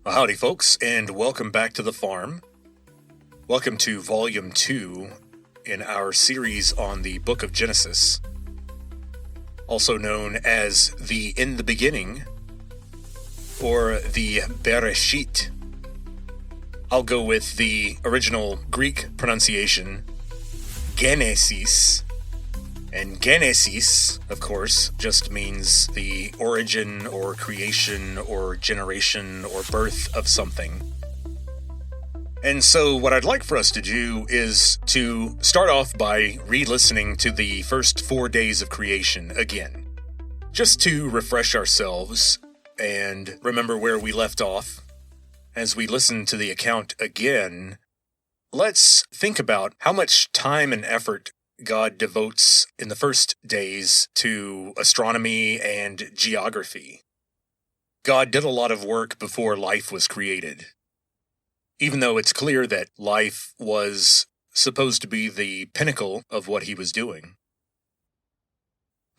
Well, howdy, folks, and welcome back to the farm. Welcome to Volume 2 in our series on the Book of Genesis, also known as the In the Beginning, or the Bereshit. I'll go with the original Greek pronunciation, Genesis. And Genesis, of course, just means the origin or creation or generation or birth of something. And so what I'd like for us to do is to start off by re-listening to the first 4 days of creation again, just to refresh ourselves and remember where we left off. As we listen to the account again, let's think about how much time and effort God devotes in the first days to astronomy and geography. God did a lot of work before life was created. Even though it's clear that life was supposed to be the pinnacle of what he was doing.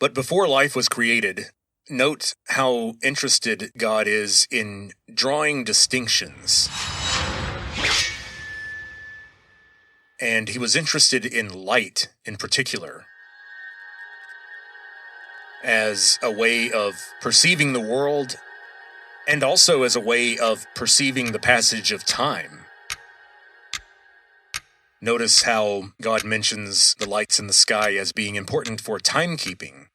But before life was created, note how interested God is in drawing distinctions. And he was interested in light in particular, as a way of perceiving the world, and also as a way of perceiving the passage of time. Notice how God mentions the lights in the sky as being important for timekeeping.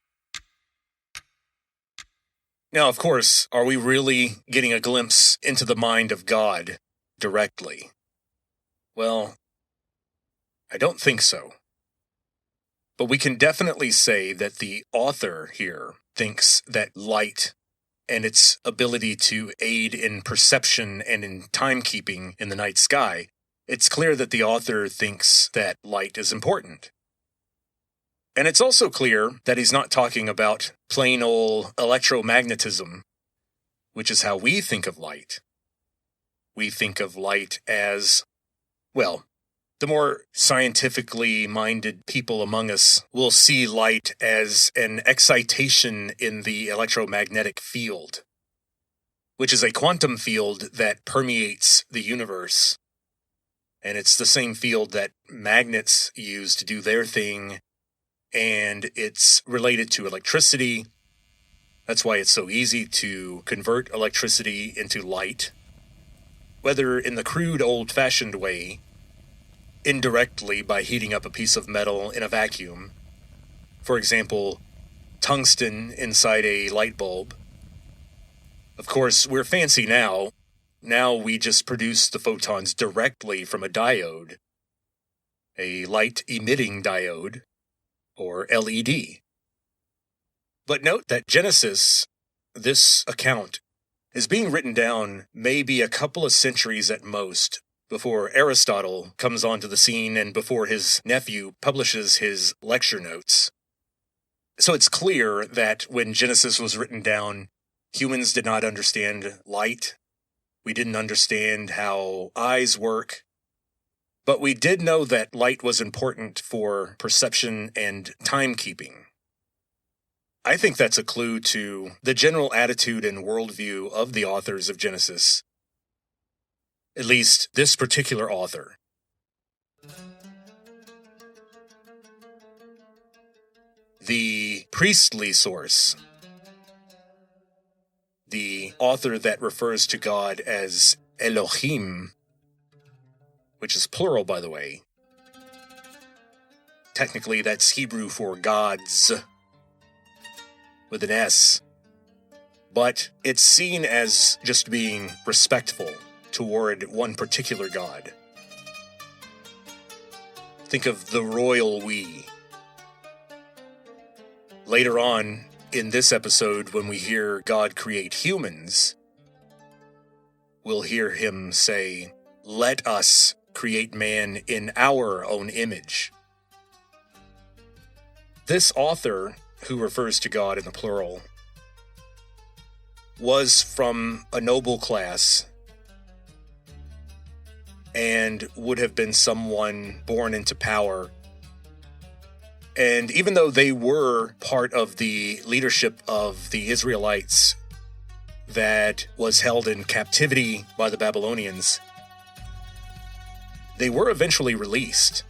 Now, of course, are we really getting a glimpse into the mind of God directly? Well, I don't think so. But we can definitely say that the author here thinks that light and its ability to aid in perception and in timekeeping in the night sky, it's clear that the author thinks that light is important. And it's also clear that he's not talking about plain old electromagnetism, which is how we think of light. We think of light as, well, the more scientifically minded people among us will see light as an excitation in the electromagnetic field, which is a quantum field that permeates the universe. And it's the same field that magnets use to do their thing, and it's related to electricity. That's why it's so easy to convert electricity into light, whether in the crude old-fashioned way, indirectly by heating up a piece of metal in a vacuum. For example, tungsten inside a light bulb. Of course, we're fancy now. Now we just produce the photons directly from a diode, a light-emitting diode, or LED. But note that Genesis, this account, is being written down maybe a couple of centuries at most, before Aristotle comes onto the scene and before his nephew publishes his lecture notes. So it's clear that when Genesis was written down, humans did not understand light. We didn't understand how eyes work. But we did know that light was important for perception and timekeeping. I think that's a clue to the general attitude and worldview of the authors of Genesis. At least this particular author. The priestly source. The author that refers to God as Elohim, which is plural, by the way. Technically, that's Hebrew for gods, with an S. But it's seen as just being respectful toward one particular god. Think of the royal we. Later on in this episode, when we hear God create humans, we'll hear him say, "Let us create man in our own image." This author, who refers to God in the plural, was from a noble class and would have been someone born into power. And even though they were part of the leadership of the Israelites that was held in captivity by the Babylonians, they were eventually released.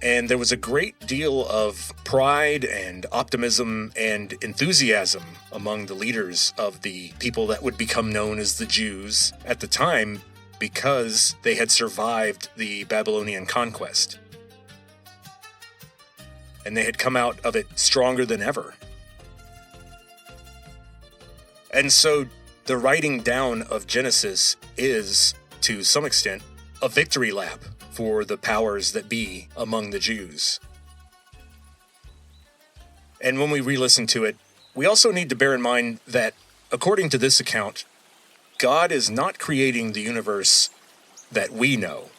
And there was a great deal of pride and optimism and enthusiasm among the leaders of the people that would become known as the Jews at the time, because they had survived the Babylonian conquest. And they had come out of it stronger than ever. And so the writing down of Genesis is, to some extent, a victory lap for the powers that be among the Jews. And when we re-listen to it, we also need to bear in mind that, according to this account, God is not creating the universe that we know.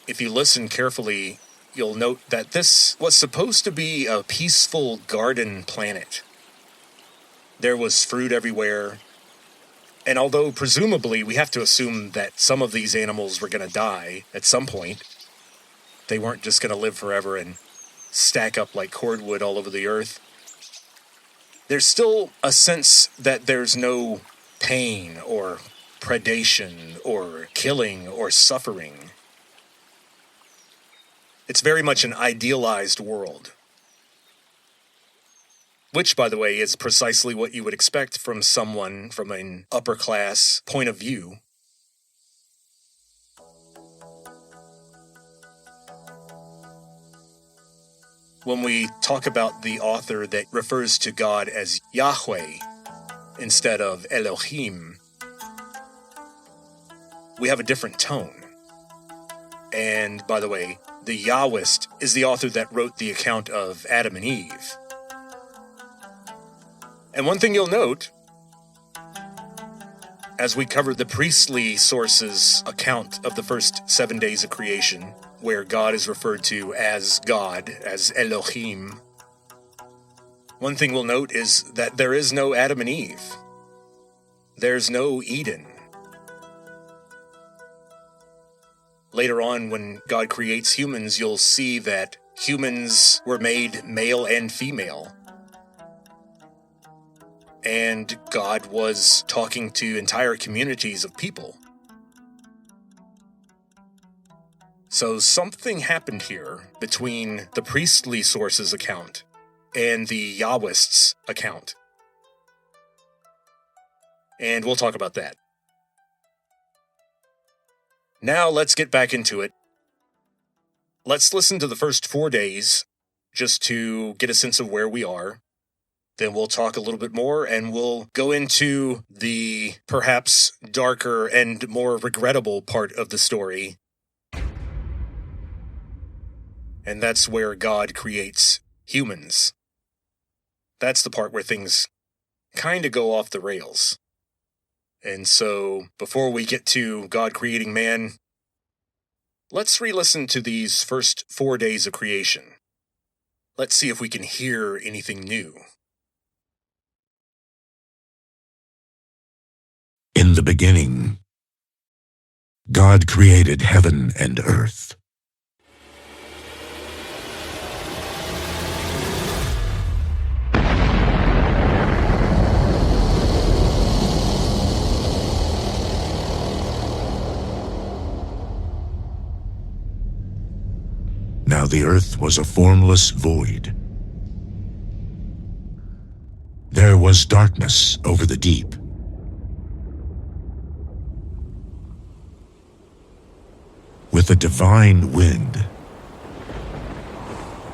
If you listen carefully, you'll note that this was supposed to be a peaceful garden planet. There was fruit everywhere, and although presumably we have to assume that some of these animals were going to die at some point, they weren't just going to live forever and stack up like cordwood all over the earth. There's still a sense that there's no pain or predation or killing or suffering. It's very much an idealized world. Which, by the way, is precisely what you would expect from someone from an upper-class point of view. When we talk about the author that refers to God as Yahweh instead of Elohim, we have a different tone. And, by the way, the Yahwist is the author that wrote the account of Adam and Eve. And one thing you'll note, as we covered the priestly sources' account of the first 7 days of creation, where God is referred to as God, as Elohim, one thing we'll note is that there is no Adam and Eve. There's no Eden. Later on, when God creates humans, you'll see that humans were made male and female. And God was talking to entire communities of people. So something happened here between the priestly sources account and the Yahwist's account. And we'll talk about that. Now let's get back into it. Let's listen to the first 4 days just to get a sense of where we are. Then we'll talk a little bit more, and we'll go into the perhaps darker and more regrettable part of the story. And that's where God creates humans. That's the part where things kind of go off the rails. And so, before we get to God creating man, let's re-listen to these first 4 days of creation. Let's see if we can hear anything new. In the beginning, God created heaven and earth. Now the earth was a formless void. There was darkness over the deep. With a divine wind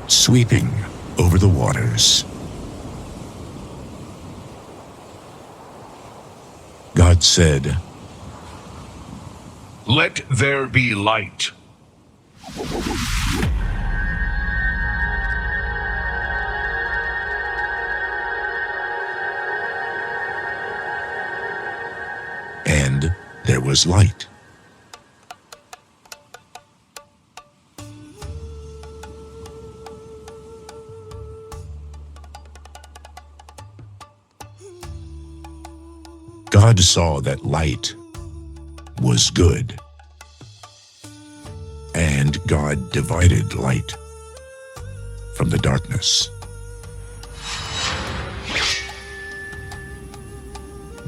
sweeping over the waters, God said, "Let there be light." And there was light. God saw that light was good, and God divided light from the darkness.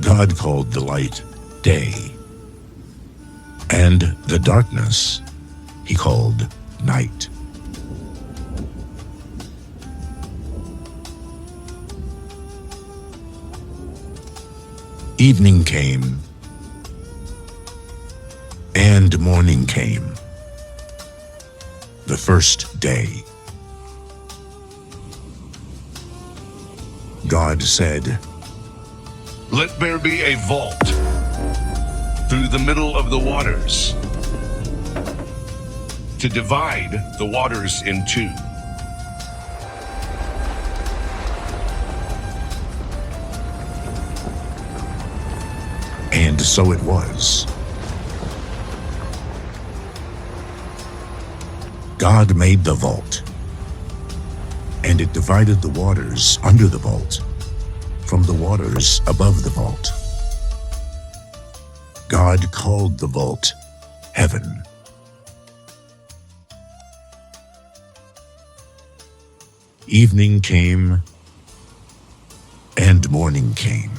God called the light day, and the darkness he called night. Evening came, and morning came, the first day. God said, Let there be a vault through the middle of the waters to divide the waters in two. And so it was. God made the vault, and it divided the waters under the vault from the waters above the vault. God called the vault heaven. Evening came, and morning came,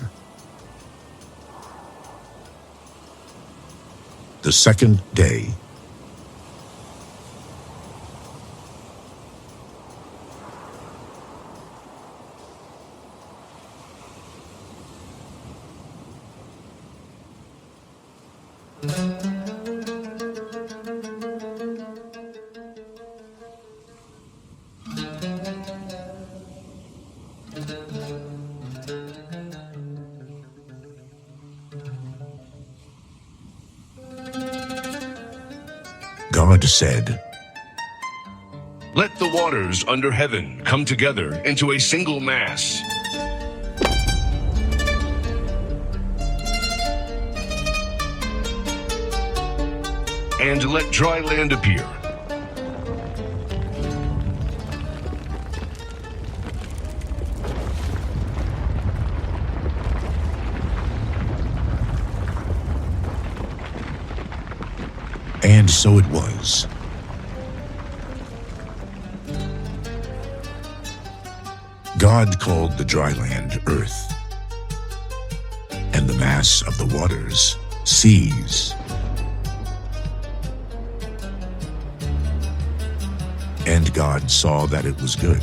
the second day. God said, Let the waters under heaven come together into a single mass. And let dry land appear. And so it was. God called the dry land earth, and the mass of the waters seas. And God saw that it was good.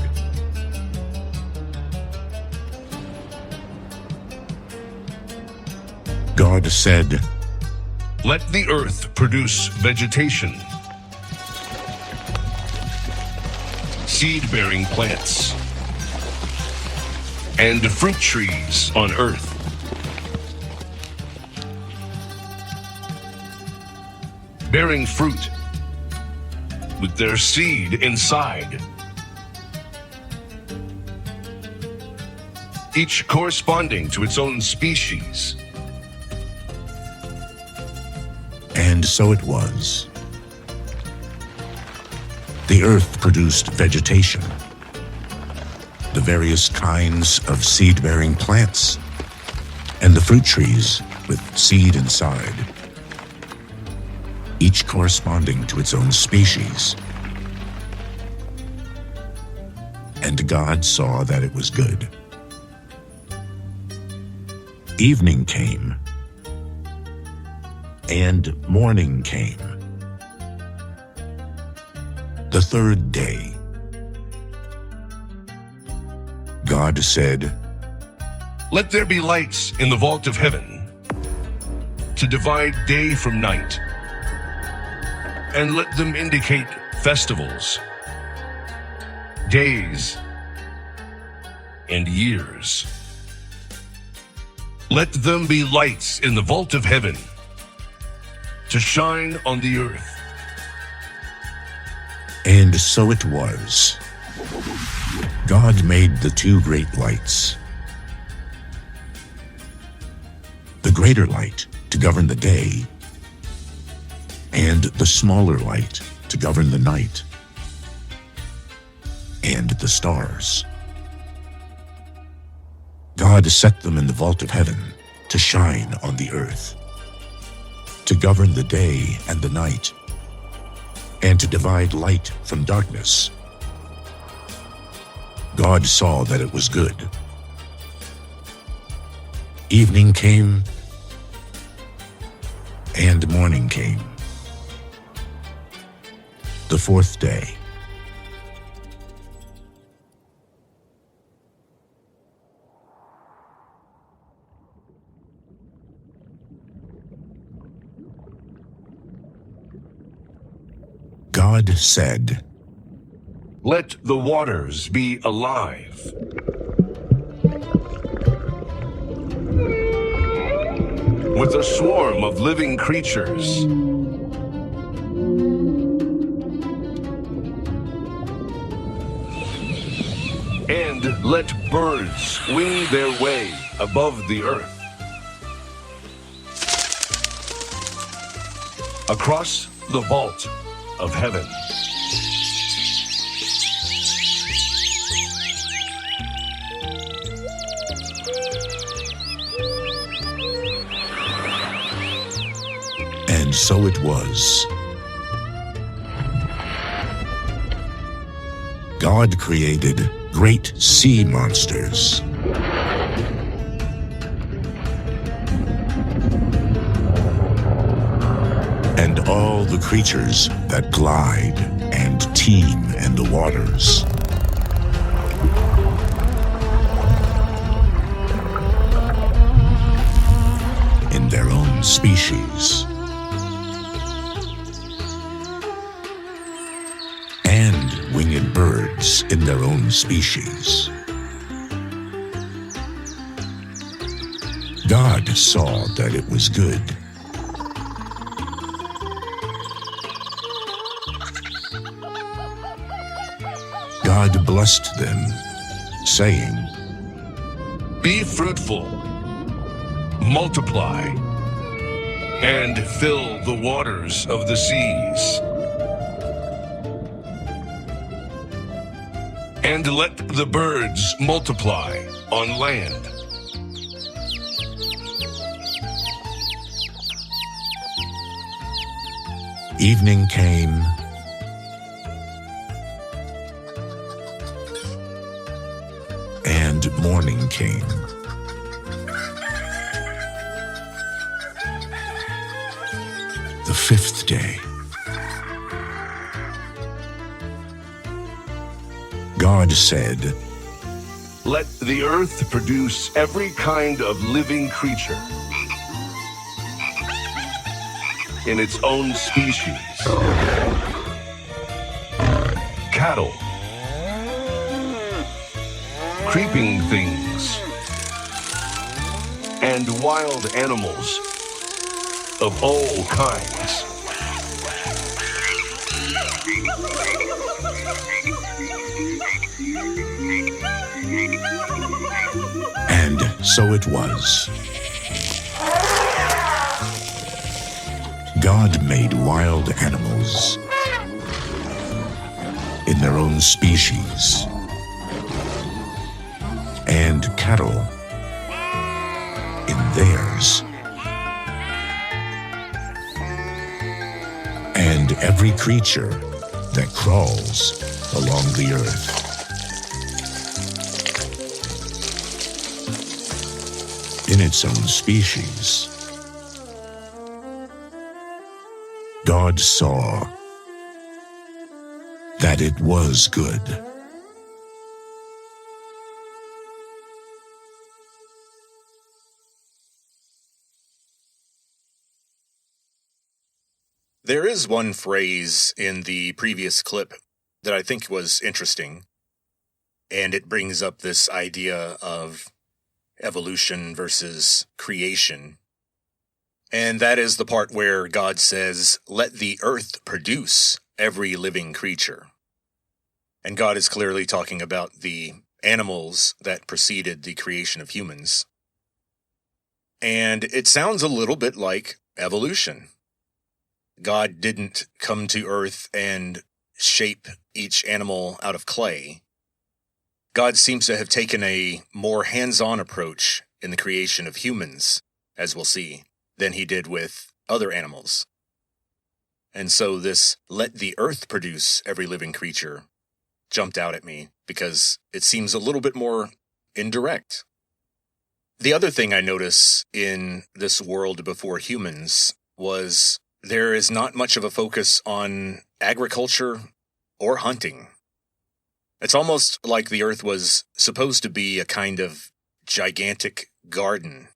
God said, Let the earth produce vegetation, seed-bearing plants, and fruit trees on earth. Bearing fruit with their seed inside, each corresponding to its own species. And so it was. The earth produced vegetation, the various kinds of seed-bearing plants, and the fruit trees with seed inside, each corresponding to its own species. And God saw that it was good. Evening came, and morning came, the third day. God said, Let there be lights in the vault of heaven to divide day from night, and let them indicate festivals, days, and years. Let them be lights in the vault of heaven to shine on the earth. And so it was. God made the two great lights, the greater light to govern the day, and the smaller light to govern the night, and the stars. God set them in the vault of heaven to shine on the earth, to govern the day and the night, and to divide light from darkness. God saw that it was good. Evening came, and morning came, the fourth day. God said, "Let the waters be alive, with a swarm of living creatures, and let birds wing their way above the earth, across the vault of heaven." And so it was. God created great sea monsters, and all the creatures that glide and teem in the waters. In their own species. And winged birds in their own species. God saw that it was good. God blessed them, saying, "Be fruitful, multiply, and fill the waters of the seas, and let the birds multiply on land." Evening came, and morning came, the fifth day. God said, "Let the earth produce every kind of living creature in its own species, cattle, creeping things, and wild animals of all kinds." And so it was. God made wild animals in their own species, and cattle in theirs, and every creature that crawls along the earth. In its own species. God saw that it was good. There is one phrase in the previous clip that I think was interesting, and it brings up this idea of evolution versus creation. And that is the part where God says, "Let the earth produce every living creature." And God is clearly talking about the animals that preceded the creation of humans. And it sounds a little bit like evolution. God didn't come to earth and shape each animal out of clay. God seems to have taken a more hands-on approach in the creation of humans, as we'll see, than he did with other animals. And so this "let the earth produce every living creature" jumped out at me because it seems a little bit more indirect. The other thing I notice in this world before humans was there is not much of a focus on agriculture or hunting. It's almost like the earth was supposed to be a kind of gigantic garden.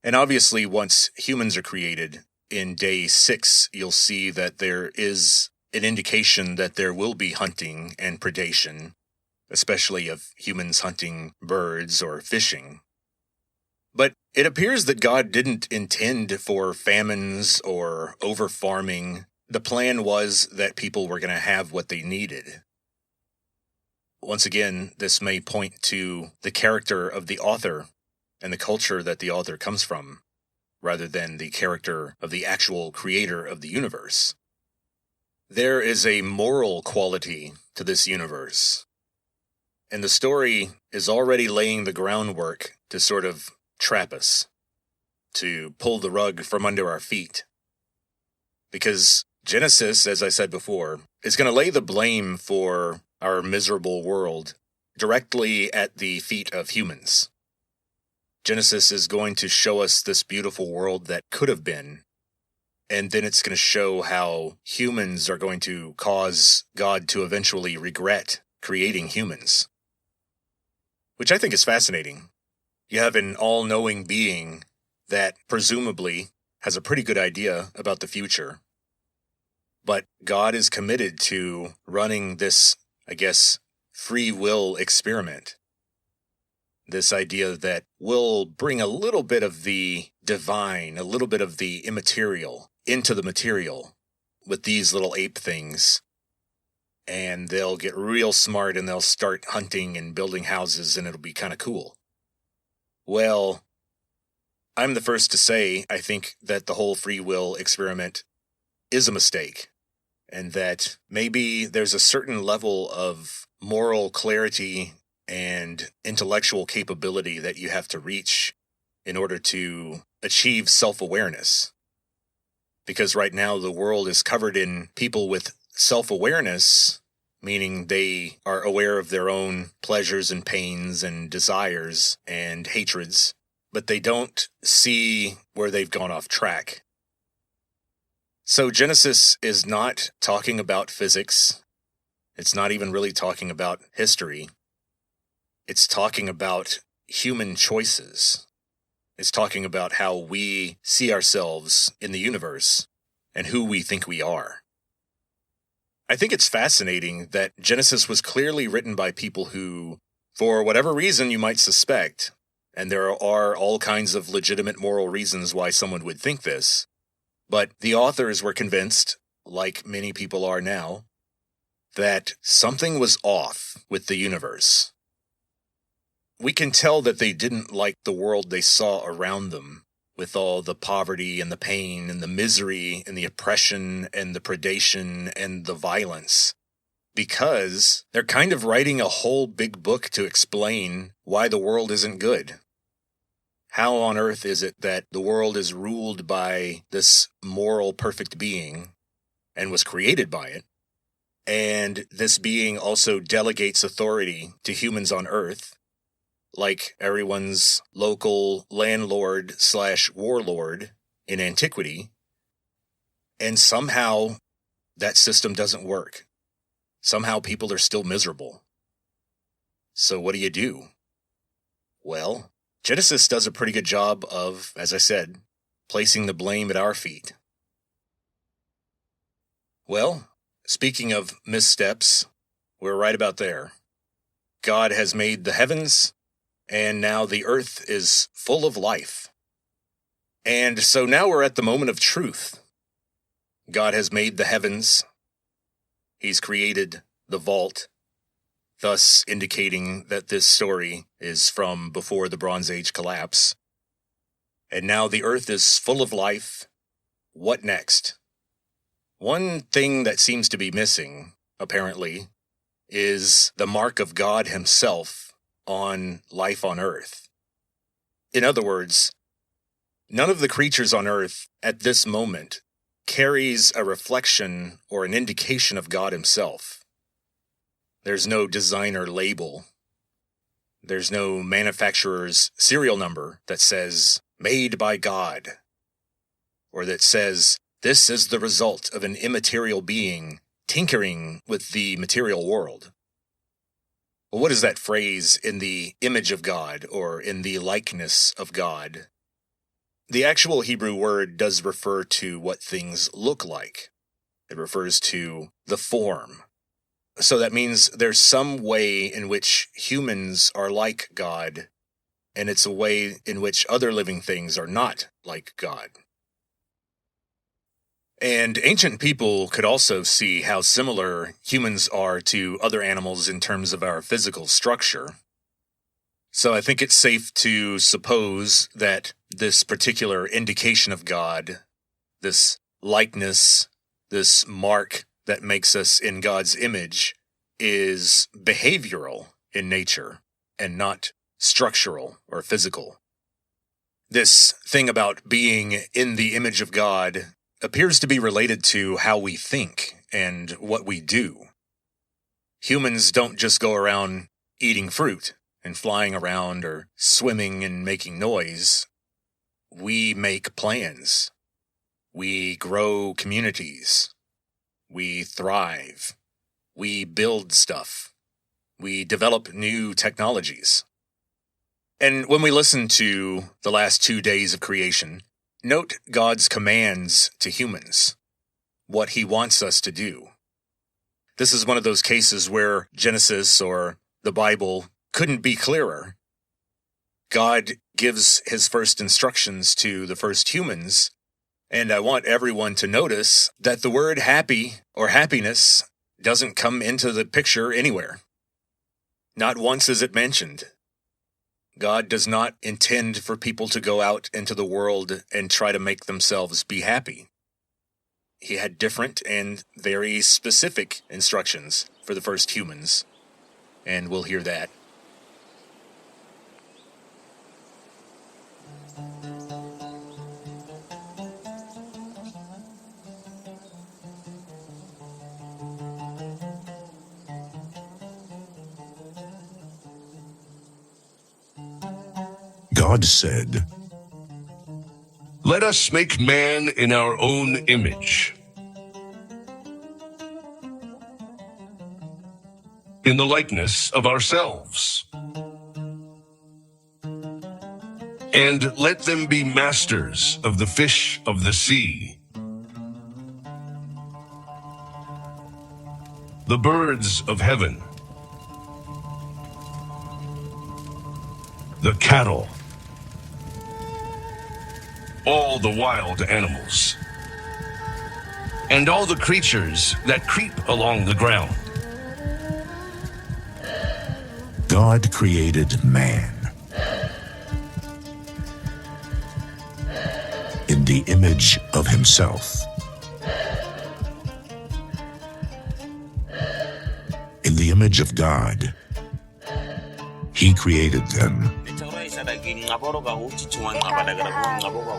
And obviously, once humans are created, in day 6, you'll see that there is an indication that there will be hunting and predation, especially of humans hunting birds or fishing. But it appears that God didn't intend for famines or over-farming. The plan was that people were going to have what they needed. Once again, this may point to the character of the author and the culture that the author comes from, rather than the character of the actual creator of the universe. There is a moral quality to this universe, and the story is already laying the groundwork to sort of trap us, to pull the rug from under our feet. Because Genesis, as I said before, is going to lay the blame for our miserable world directly at the feet of humans. Genesis is going to show us this beautiful world that could have been, and then it's going to show how humans are going to cause God to eventually regret creating humans, which I think is fascinating. You have an all-knowing being that presumably has a pretty good idea about the future, but God is committed to running this, I guess, free will experiment. This idea that we'll bring a little bit of the divine, a little bit of the immaterial into the material with these little ape things, and they'll get real smart and they'll start hunting and building houses and it'll be kind of cool. Well, I'm the first to say I think that the whole free will experiment is a mistake, and that maybe there's a certain level of moral clarity and intellectual capability that you have to reach in order to achieve self-awareness. Because right now the world is covered in people with self-awareness, meaning they are aware of their own pleasures and pains and desires and hatreds, but they don't see where they've gone off track. So Genesis is not talking about physics. It's not even really talking about history. It's talking about human choices. It's talking about how we see ourselves in the universe and who we think we are. I think it's fascinating that Genesis was clearly written by people who, for whatever reason you might suspect, and there are all kinds of legitimate moral reasons why someone would think this, but the authors were convinced, like many people are now, that something was off with the universe. We can tell that they didn't like the world they saw around them, with all the poverty and the pain and the misery and the oppression and the predation and the violence, because they're kind of writing a whole big book to explain why the world isn't good. How on earth is it that the world is ruled by this moral perfect being and was created by it, and this being also delegates authority to humans on earth, like everyone's local landlord/warlord in antiquity, and somehow that system doesn't work. Somehow people are still miserable. So what do? Well, Genesis does a pretty good job of, as I said, placing the blame at our feet. Well, speaking of missteps, we're right about there. God has made the heavens, and now the earth is full of life. And so now we're at the moment of truth. God has made the heavens. He's created the vault, thus indicating that this story is from before the Bronze Age collapse. And now the earth is full of life. What next? One thing that seems to be missing, apparently, is the mark of God himself on life on earth. In other words, none of the creatures on earth at this moment carries a reflection or an indication of God himself. There's no designer label. There's no manufacturer's serial number that says, made by God, or that says, this is the result of an immaterial being tinkering with the material world. Well, what is that phrase, in the image of God, or in the likeness of God? The actual Hebrew word does refer to what things look like. It refers to the form. So that means there's some way in which humans are like God, and it's a way in which other living things are not like God. And ancient people could also see how similar humans are to other animals in terms of our physical structure. So I think it's safe to suppose that this particular indication of God, this likeness, this mark that makes us in God's image, is behavioral in nature and not structural or physical. This thing about being in the image of God appears to be related to how we think and what we do. Humans don't just go around eating fruit and flying around or swimming and making noise. We make plans. We grow communities. We thrive. We build stuff. We develop new technologies. And when we listen to the last 2 days of creation, note God's commands to humans, what he wants us to do. This is one of those cases where Genesis or the Bible couldn't be clearer. God gives his first instructions to the first humans, and I want everyone to notice that the word happy or happiness doesn't come into the picture anywhere. Not once is it mentioned. God does not intend for people to go out into the world and try to make themselves be happy. He had different and very specific instructions for the first humans, and we'll hear that. God said, Let us make man in our own image, in the likeness of ourselves, and let them be masters of the fish of the sea, the birds of heaven, the cattle, all the wild animals, and all the creatures that creep along the ground. God created man. In the image of himself. In the image of God, he created them.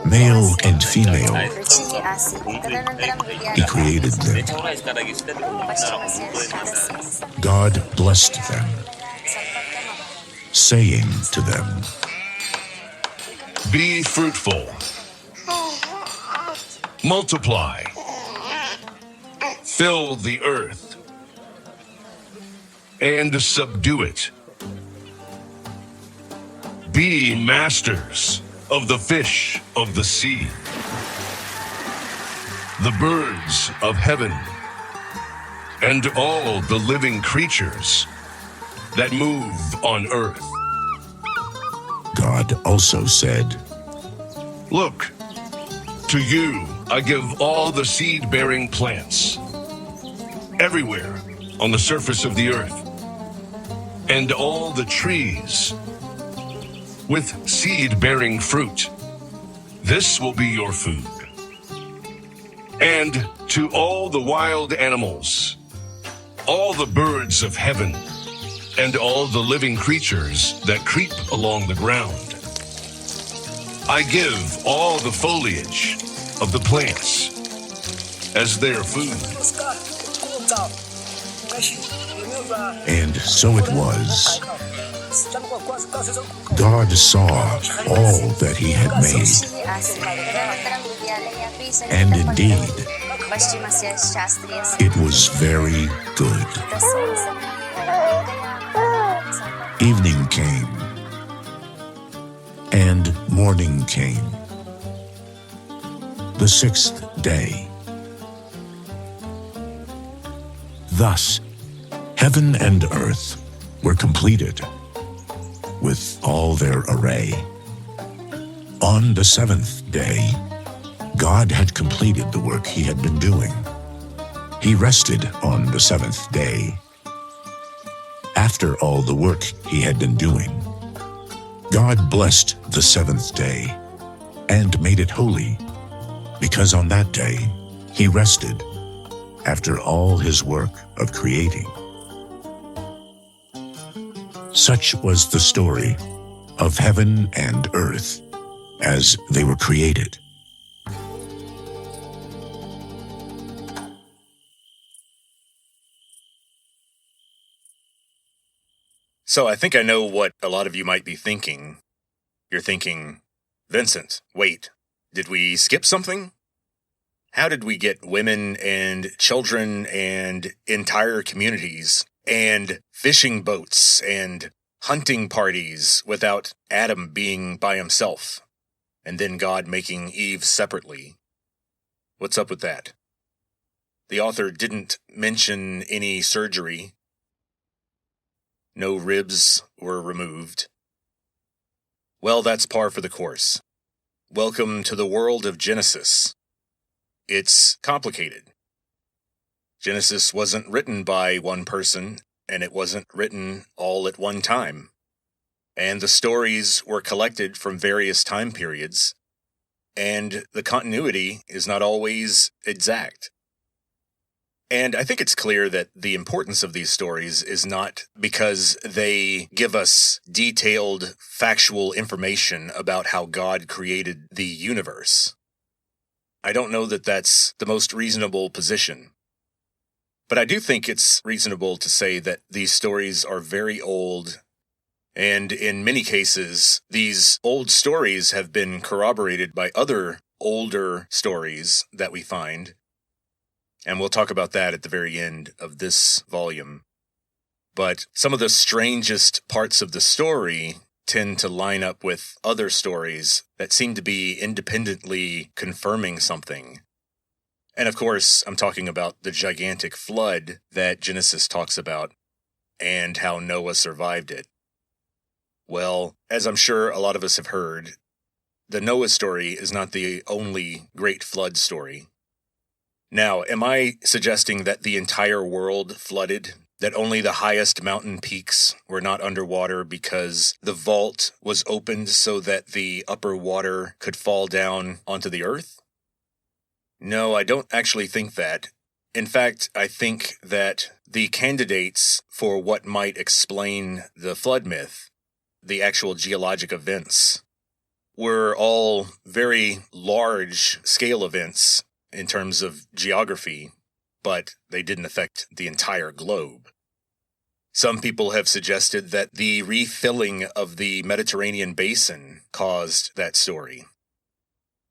Male and female, he created them. God blessed them, saying to them, Be fruitful, multiply, fill the earth, and subdue it. Be masters of the fish of the sea, the birds of heaven, and all the living creatures that move on earth. God also said, Look, to you I give all the seed-bearing plants, everywhere on the surface of the earth, and all the trees with seed-bearing fruit. This will be your food. And to all the wild animals, all the birds of heaven, and all the living creatures that creep along the ground, I give all the foliage of the plants as their food. and so it was. God saw all that he had made, and indeed, it was very good. Evening came, and morning came, the sixth day. Thus, heaven and earth were completed with all their array. On the seventh day, God had completed the work he had been doing. He rested on the seventh day. After all the work he had been doing, God blessed the seventh day and made it holy, because on that day he rested after all his work of creating. Such was the story of heaven and earth as they were created. So I think I know what a lot of you might be thinking. You're thinking, Vincent, wait, did we skip something? How did we get women and children and entire communities and fishing boats and hunting parties without Adam being by himself, and then God making Eve separately? What's up with that? The author didn't mention any surgery. No ribs were removed. Well, that's par for the course. Welcome to the world of Genesis. It's complicated. Genesis wasn't written by one person, and it wasn't written all at one time. And the stories were collected from various time periods, and the continuity is not always exact. And I think it's clear that the importance of these stories is not because they give us detailed, factual information about how God created the universe. I don't know that that's the most reasonable position. But I do think it's reasonable to say that these stories are very old, and in many cases, these old stories have been corroborated by other older stories that we find. And we'll talk about that at the very end of this volume. But some of the strangest parts of the story tend to line up with other stories that seem to be independently confirming something. And of course, I'm talking about the gigantic flood that Genesis talks about and how Noah survived it. Well, as I'm sure a lot of us have heard, the Noah story is not the only great flood story. Now, am I suggesting that the entire world flooded? That only the highest mountain peaks were not underwater because the vault was opened so that the upper water could fall down onto the earth? No, I don't actually think that. In fact, I think that the candidates for what might explain the flood myth, the actual geologic events, were all very large-scale events in terms of geography, but they didn't affect the entire globe. Some people have suggested that the refilling of the Mediterranean basin caused that story.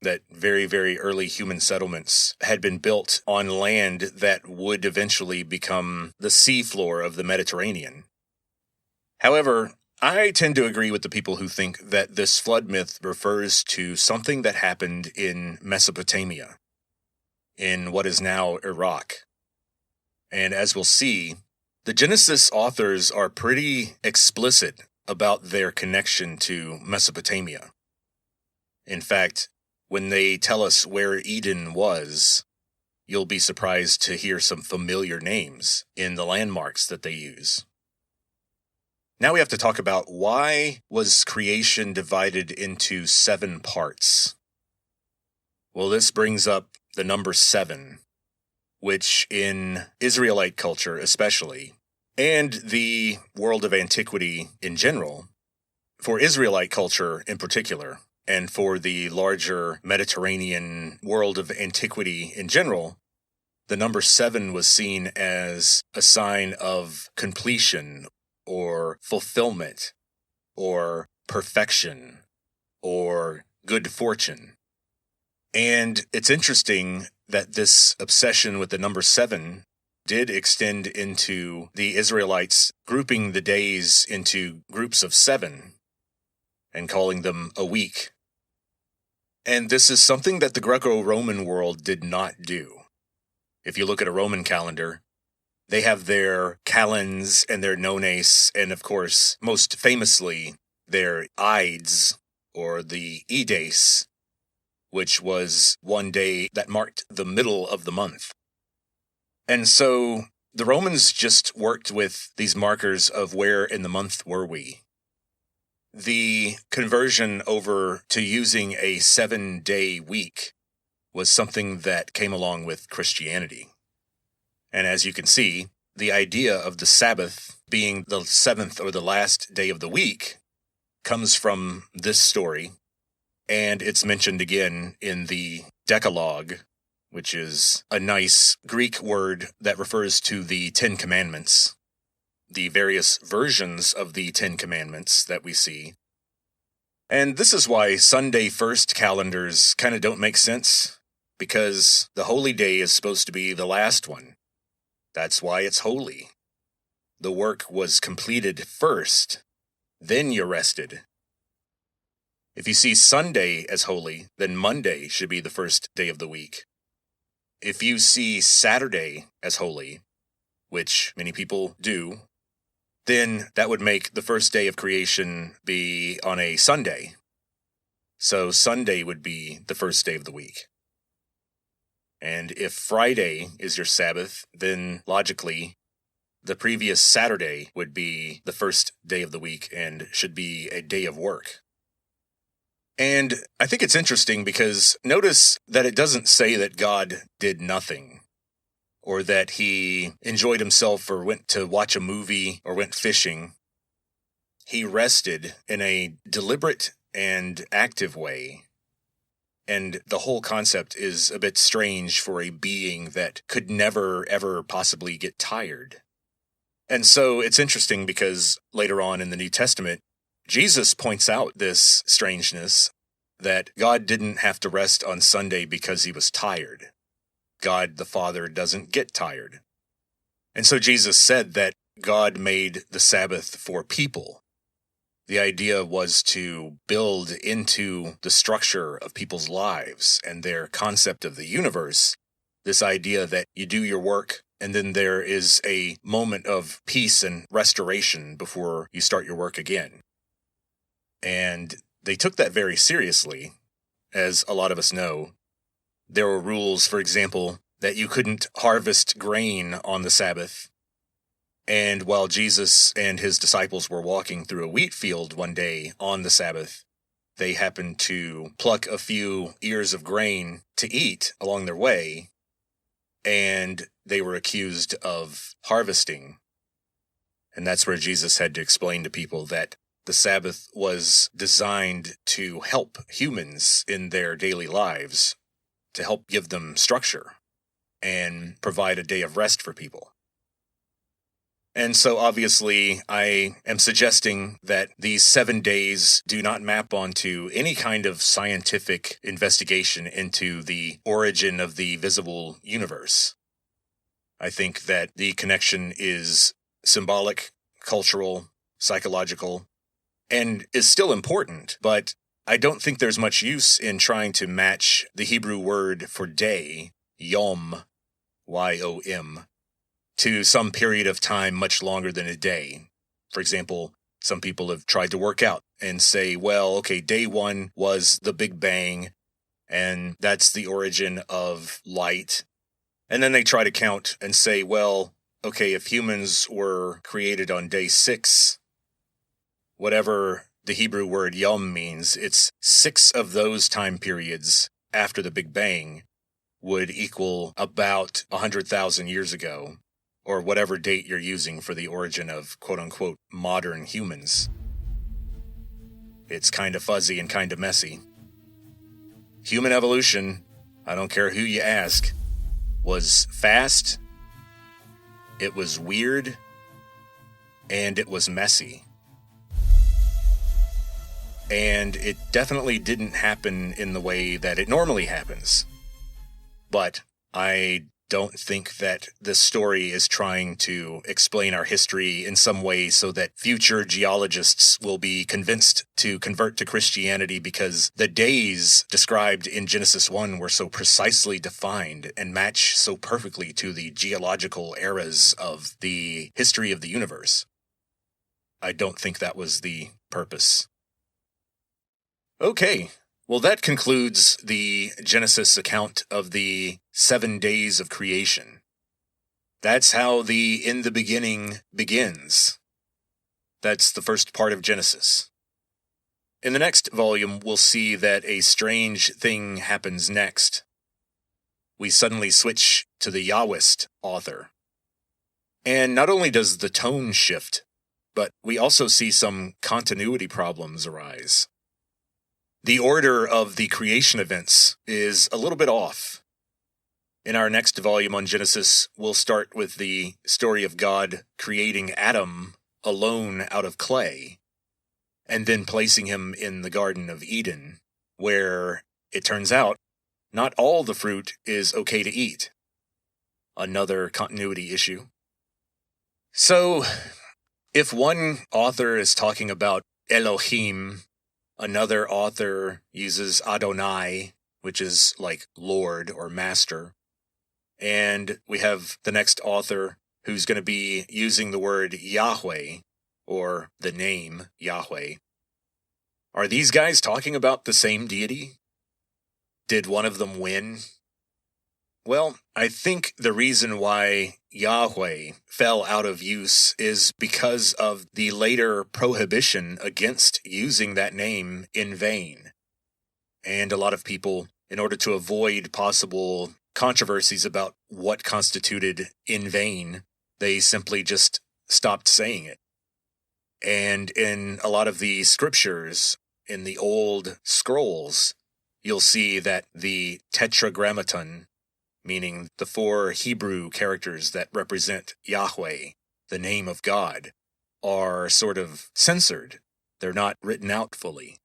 That very, very early human settlements had been built on land that would eventually become the seafloor of the Mediterranean. However, I tend to agree with the people who think that this flood myth refers to something that happened in Mesopotamia, in what is now Iraq. And as we'll see, the Genesis authors are pretty explicit about their connection to Mesopotamia. In fact, when they tell us where Eden was, you'll be surprised to hear some familiar names in the landmarks that they use. Now we have to talk about why was creation divided into 7 parts? Well, this brings up the number 7, which in Israelite culture especially, and the world of antiquity in general, for Israelite culture in particular, and for the larger Mediterranean world of antiquity in general, the number 7 was seen as a sign of completion or fulfillment, or perfection, or good fortune. And it's interesting that this obsession with the number 7 did extend into the Israelites grouping the days into groups of 7 and calling them a week. And this is something that the Greco-Roman world did not do. If you look at a Roman calendar, they have their calends and their nones, and of course, most famously, their ides, or the ides, which was one day that marked the middle of the month. And so the Romans just worked with these markers of where in the month were we. The conversion over to using a 7-day week was something that came along with Christianity. And as you can see, the idea of the Sabbath being the 7th or the last day of the week comes from this story, and it's mentioned again in the Decalogue, which is a nice Greek word that refers to the 10 Commandments, the various versions of the 10 Commandments that we see. And this is why Sunday first calendars kind of don't make sense, because the holy day is supposed to be the last one. That's why it's holy. The work was completed first, then you rested. If you see Sunday as holy, then Monday should be the first day of the week. If you see Saturday as holy, which many people do, then that would make the first day of creation be on a Sunday. So Sunday would be the first day of the week. And if Friday is your Sabbath, then logically, the previous Saturday would be the first day of the week and should be a day of work. And I think it's interesting because notice that it doesn't say that God did nothing, or that he enjoyed himself or went to watch a movie or went fishing. He rested in a deliberate and active way. And the whole concept is a bit strange for a being that could never, ever possibly get tired. And so it's interesting because later on in the New Testament, Jesus points out this strangeness, that God didn't have to rest on Sunday because he was tired. God the Father doesn't get tired. And so Jesus said that God made the Sabbath for people. The idea was to build into the structure of people's lives and their concept of the universe, this idea that you do your work and then there is a moment of peace and restoration before you start your work again. And they took that very seriously, as a lot of us know. There were rules, for example, that you couldn't harvest grain on the Sabbath. And while Jesus and his disciples were walking through a wheat field one day on the Sabbath, they happened to pluck a few ears of grain to eat along their way, and they were accused of harvesting. And that's where Jesus had to explain to people that the Sabbath was designed to help humans in their daily lives, to help give them structure and provide a day of rest for people. And so obviously I am suggesting that these 7 days do not map onto any kind of scientific investigation into the origin of the visible universe. I think that the connection is symbolic, cultural, psychological, and is still important, but I don't think there's much use in trying to match the Hebrew word for day, yom, Y-O-M, to some period of time much longer than a day. For example, some people have tried to work out and say, well, okay, day 1 was the Big Bang, and that's the origin of light. And then they try to count and say, well, okay, if humans were created on day 6, whatever the Hebrew word yom means, it's 6 of those time periods after the Big Bang would equal about 100,000 years ago, or whatever date you're using for the origin of quote-unquote modern humans. It's kind of fuzzy and kind of messy. Human evolution, I don't care who you ask, was fast, it was weird, and it was messy. and it definitely didn't happen in the way that it normally happens. But I don't think that this story is trying to explain our history in some way so that future geologists will be convinced to convert to Christianity because the days described in Genesis 1 were so precisely defined and match so perfectly to the geological eras of the history of the universe. I don't think that was the purpose. Okay. Well, that concludes the Genesis account of the 7 days of creation. That's how the in the beginning begins. That's the first part of Genesis. In the next volume, we'll see that a strange thing happens next. We suddenly switch to the Yahwist author. And not only does the tone shift, but we also see some continuity problems arise. The order of the creation events is a little bit off. In our next volume on Genesis, we'll start with the story of God creating Adam alone out of clay, and then placing him in the Garden of Eden, where, it turns out, not all the fruit is okay to eat. Another continuity issue. So, if one author is talking about Elohim, another author uses Adonai, which is like Lord or Master. And we have the next author who's going to be using the word Yahweh, or the name Yahweh. Are these guys talking about the same deity? Did one of them win? Well, I think the reason why Yahweh fell out of use is because of the later prohibition against using that name in vain. And a lot of people, in order to avoid possible controversies about what constituted in vain, they simply just stopped saying it. And in a lot of the scriptures, in the old scrolls, you'll see that the tetragrammaton, meaning the 4 Hebrew characters that represent Yahweh, the name of God, are sort of censored. They're not written out fully.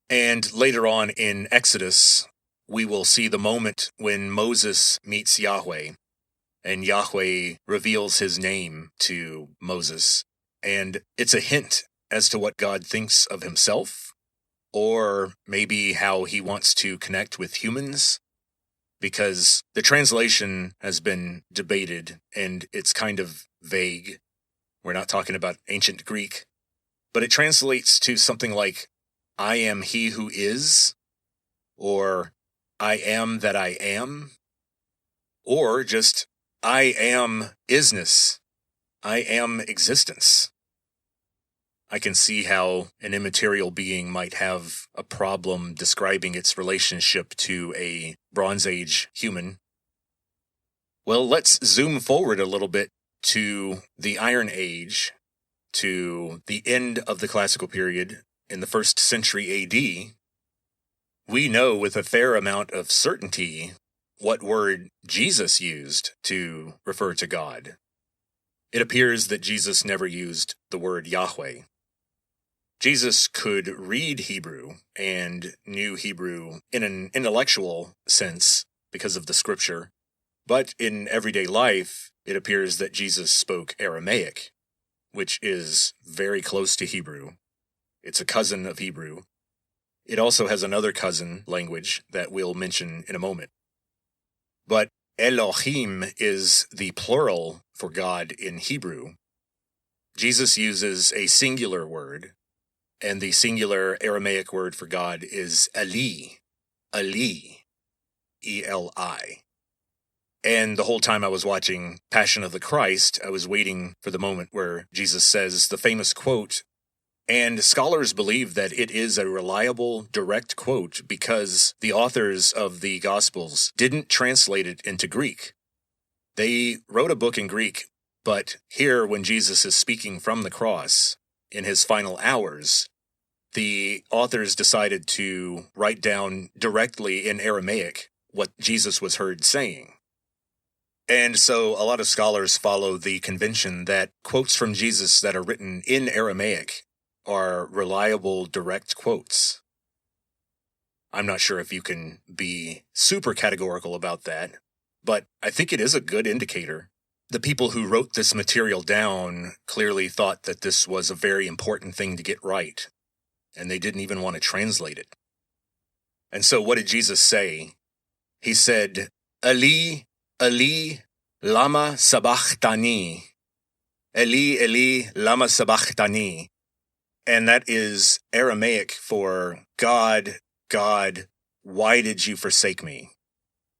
And later on in Exodus, we will see the moment when Moses meets Yahweh, and Yahweh reveals his name to Moses. And it's a hint as to what God thinks of himself, or maybe how he wants to connect with humans. Because the translation has been debated, and it's kind of vague. We're not talking about ancient Greek. But it translates to something like, I am he who is, or I am that I am, or just, I am isness, I am existence. I can see how an immaterial being might have a problem describing its relationship to a Bronze Age human. Well, let's zoom forward a little bit to the Iron Age, to the end of the classical period in the 1st century AD. We know with a fair amount of certainty what word Jesus used to refer to God. It appears that Jesus never used the word Yahweh. Jesus could read Hebrew and knew Hebrew in an intellectual sense because of the scripture, but in everyday life, it appears that Jesus spoke Aramaic, which is very close to Hebrew. It's a cousin of Hebrew. It also has another cousin language that we'll mention in a moment. But Elohim is the plural for God in Hebrew. Jesus uses a singular word, and the singular Aramaic word for God is Eli, Eli, E-L-I. And the whole time I was watching Passion of the Christ, I was waiting for the moment where Jesus says the famous quote, and scholars believe that it is a reliable, direct quote because the authors of the Gospels didn't translate it into Greek. They wrote a book in Greek, but here when Jesus is speaking from the cross, in his final hours, the authors decided to write down directly in Aramaic what Jesus was heard saying. And so a lot of scholars follow the convention that quotes from Jesus that are written in Aramaic are reliable, direct quotes. I'm not sure if you can be super categorical about that, but I think it is a good indicator. The people who wrote this material down clearly thought that this was a very important thing to get right, and they didn't even want to translate it. And so what did Jesus say? He said, Eli, Eli, lama sabachthani. Eli, Eli, lama sabachthani. And that is Aramaic for God, God, why did you forsake me?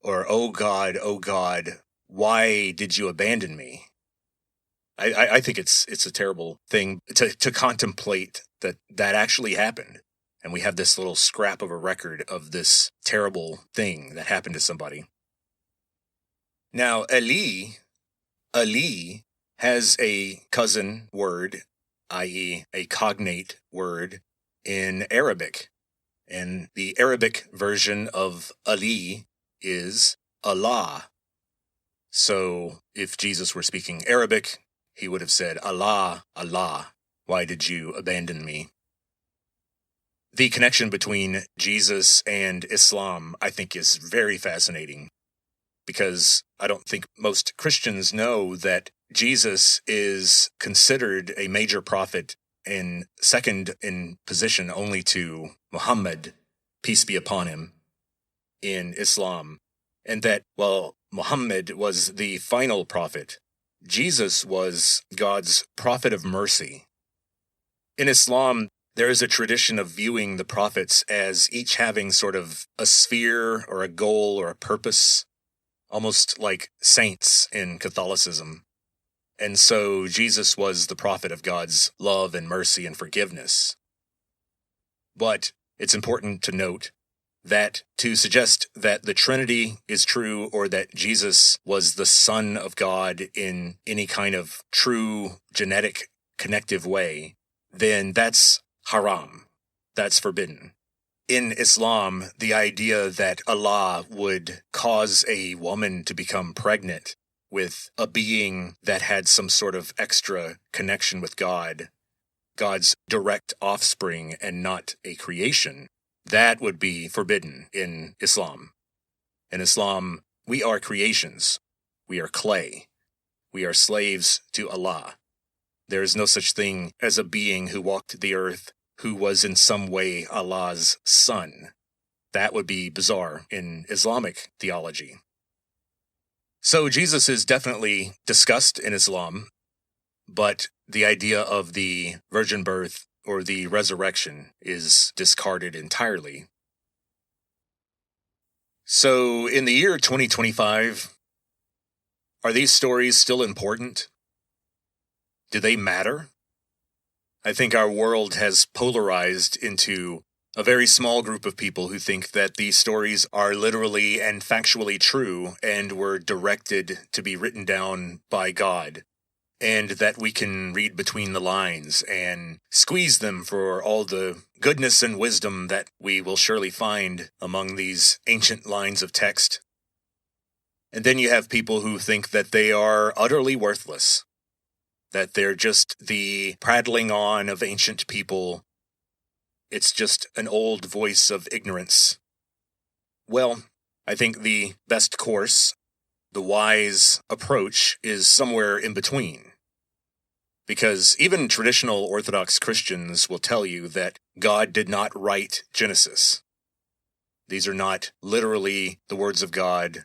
Or, oh God, why did you abandon me? I think it's a terrible thing to contemplate that actually happened. And we have this little scrap of a record of this terrible thing that happened to somebody. Now, Ali has a cousin word, i.e. a cognate word in Arabic. And the Arabic version of Ali is Allah. So if Jesus were speaking Arabic, he would have said, Allah, Allah, why did you abandon me? The connection between Jesus and Islam, I think, is very fascinating, because I don't think most Christians know that Jesus is considered a major prophet and second in position only to Muhammad, peace be upon him, in Islam. And that while Muhammad was the final prophet, Jesus was God's prophet of mercy. In Islam, there is a tradition of viewing the prophets as each having sort of a sphere or a goal or a purpose, almost like saints in Catholicism. And so Jesus was the prophet of God's love and mercy and forgiveness. But it's important to note that to suggest that the Trinity is true or that Jesus was the Son of God in any kind of true genetic connective way, then that's haram. That's forbidden. In Islam, the idea that Allah would cause a woman to become pregnant with a being that had some sort of extra connection with God, God's direct offspring and not a creation, that would be forbidden in Islam. In Islam, we are creations. We are clay. We are slaves to Allah. There is no such thing as a being who walked the earth who was in some way Allah's son. That would be bizarre in Islamic theology. So Jesus is definitely discussed in Islam, but the idea of the virgin birth or the resurrection is discarded entirely. So in the year 2025, are these stories still important? Do they matter? I think our world has polarized into a very small group of people who think that these stories are literally and factually true and were directed to be written down by God, and that we can read between the lines and squeeze them for all the goodness and wisdom that we will surely find among these ancient lines of text. And then you have people who think that they are utterly worthless, that they're just the prattling on of ancient people. It's just an old voice of ignorance. Well, I think the best course, the wise approach, is somewhere in between. Because even traditional Orthodox Christians will tell you that God did not write Genesis. These are not literally the words of God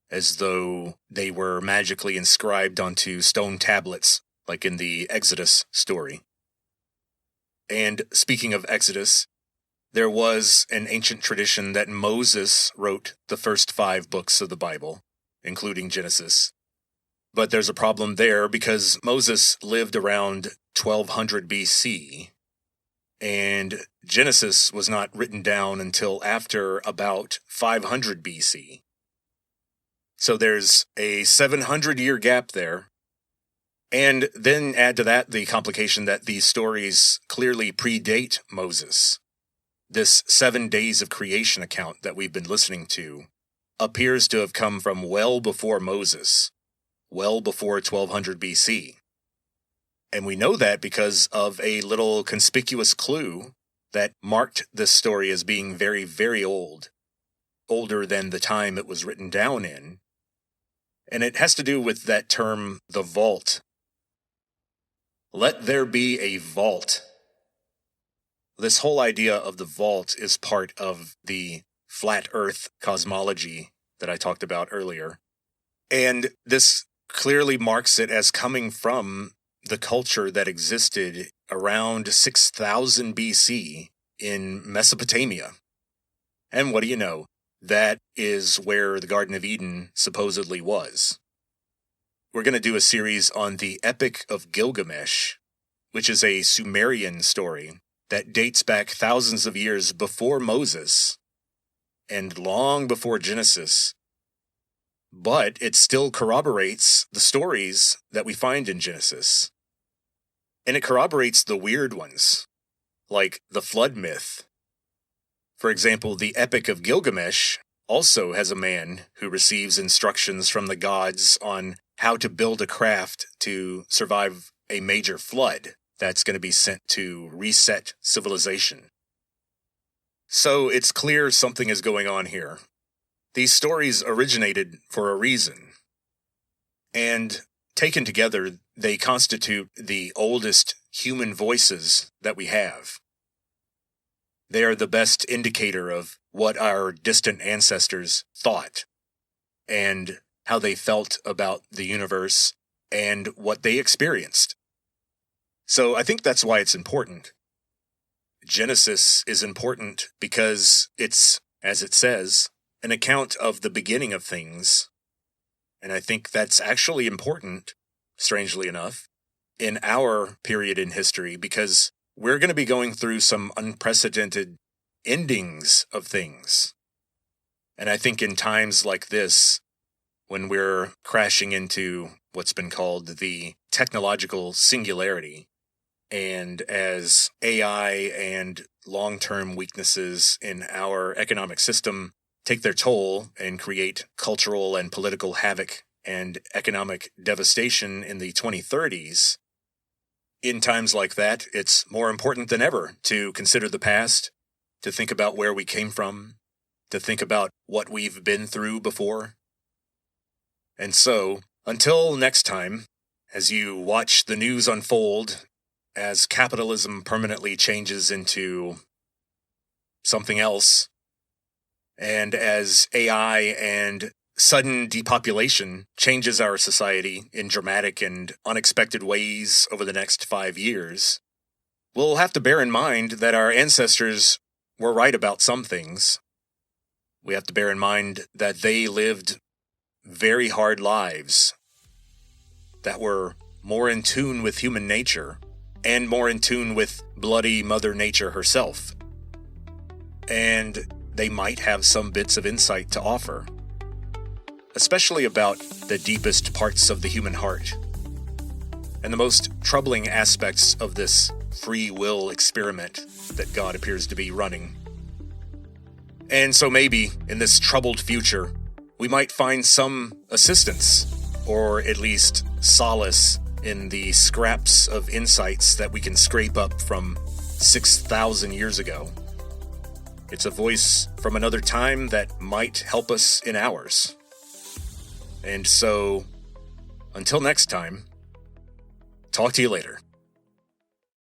as though they were magically inscribed onto stone tablets, like in the Exodus story. And speaking of Exodus, there was an ancient tradition that Moses wrote the first 5 books of the Bible, including Genesis. But there's a problem there because Moses lived around 1200 BC, and Genesis was not written down until after about 500 BC. So there's a 700-year gap there. And then add to that the complication that these stories clearly predate Moses. This 7 days of creation account that we've been listening to appears to have come from well before Moses, well before 1200 BC. And we know that because of a little conspicuous clue that marked this story as being very, very old, older than the time it was written down in. And it has to do with that term, the vault. Let there be a vault. This whole idea of the vault is part of the flat earth cosmology that I talked about earlier. And this clearly marks it as coming from the culture that existed around 6000 BC in Mesopotamia. And what do you know? That is where the Garden of Eden supposedly was. We're going to do a series on the Epic of Gilgamesh, which is a Sumerian story that dates back thousands of years before Moses and long before Genesis. But it still corroborates the stories that we find in Genesis. And it corroborates the weird ones, like the flood myth. For example, the Epic of Gilgamesh also has a man who receives instructions from the gods on how to build a craft to survive a major flood that's going to be sent to reset civilization. So it's clear something is going on here. These stories originated for a reason. And taken together, they constitute the oldest human voices that we have. They are the best indicator of what our distant ancestors thought and how they felt about the universe and what they experienced. So I think that's why it's important. Genesis is important because it's, as it says, an account of the beginning of things. And I think that's actually important, strangely enough, in our period in history, because we're going to be going through some unprecedented endings of things. And I think in times like this, when we're crashing into what's been called the technological singularity, and as AI and long-term weaknesses in our economic system take their toll and create cultural and political havoc and economic devastation in the 2030s, in times like that, it's more important than ever to consider the past, to think about where we came from, to think about what we've been through before. And so, until next time, as you watch the news unfold, as capitalism permanently changes into something else, and as AI and sudden depopulation changes our society in dramatic and unexpected ways over the next 5 years, we'll have to bear in mind that our ancestors were right about some things. We have to bear in mind that they lived very hard lives that were more in tune with human nature and more in tune with bloody Mother Nature herself. And they might have some bits of insight to offer, especially about the deepest parts of the human heart and the most troubling aspects of this free will experiment that God appears to be running. And so maybe in this troubled future, we might find some assistance, or at least solace, in the scraps of insights that we can scrape up from 6,000 years ago. It's a voice from another time that might help us in ours. And so, until next time, talk to you later.